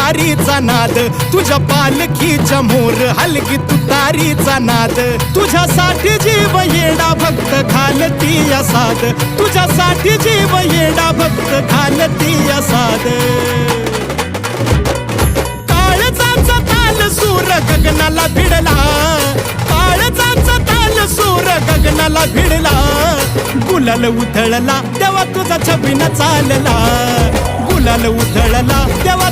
तुतारीचा नाद, तुझ्या पालखीच्या मोर हलगी तुतारीचा नाद. तुझ्यासाठी जीव येडा भक्त घालती या साद, तुझ्यासाठी जीव येडा भक्त घालती या साद. काळजाचा ताल सूर गगनाला भिडला, काळजाचा ताल सूर गगनाला भिडला. गुलाल उधळला तेव्हा तुझा छबिना चालला, गुलाल उधळला तेव्हा